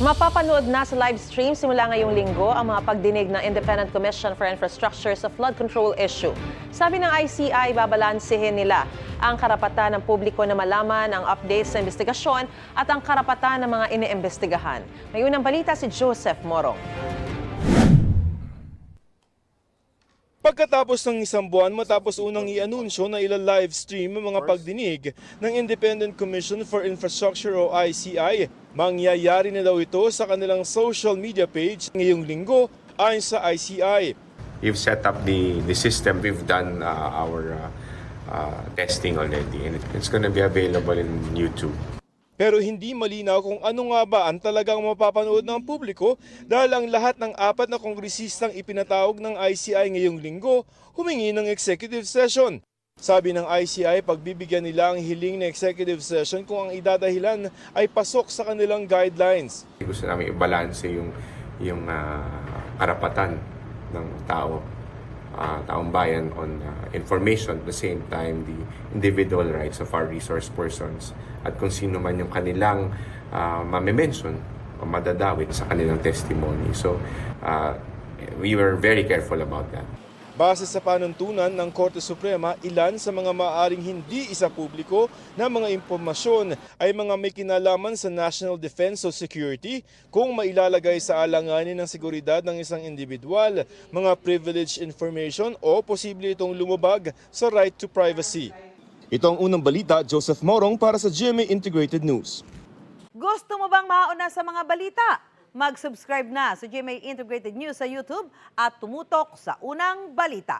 Mapapanood na sa live stream simula ngayong linggo ang mga pagdinig ng Independent Commission for Infrastructure sa flood control issue. Sabi ng ICI, babalansehin nila ang karapatan ng publiko na malaman ang updates sa investigasyon at ang karapatan ng mga iniimbestigahan. May unang balita si Joseph Morong. Pagkatapos ng isang buwan matapos unang i-anunsyo na ila-live stream ang mga pagdinig ng Independent Commission for Infrastructure o ICI, mangyayari na daw ito sa kanilang social media page ngayong linggo ayon sa ICI. We've set up the system, we've done our testing already, and it's going to be available in YouTube. Pero hindi malinaw kung ano nga ba ang talagang mapapanood ng publiko dahil ang lahat ng 4 na kongresistang ipinatawag ng ICI ngayong linggo humingi ng executive session. Sabi ng ICI, pagbibigyan nila ang hiling na executive session kung ang idadahilan ay pasok sa kanilang guidelines. Gusto namin i-balance yung karapatan ng taong bayan on information, at the same time the individual rights of our resource persons at kung sino man yung kanilang mame-mention o madadawit sa kanilang testimony. So we were very careful about that. Base sa panuntunan ng Korte Suprema, ilan sa mga maaaring hindi isa publiko na mga impormasyon ay mga may kinalaman sa national defense o security kung mailalagay sa alanganin ng seguridad ng isang individual, mga privileged information o posible itong lumabag sa right to privacy. Ito ang unang balita, Joseph Morong para sa GMA Integrated News. Gusto mo bang mauna sa mga balita? Mag-subscribe na sa GMA Integrated News sa YouTube at tumutok sa unang balita.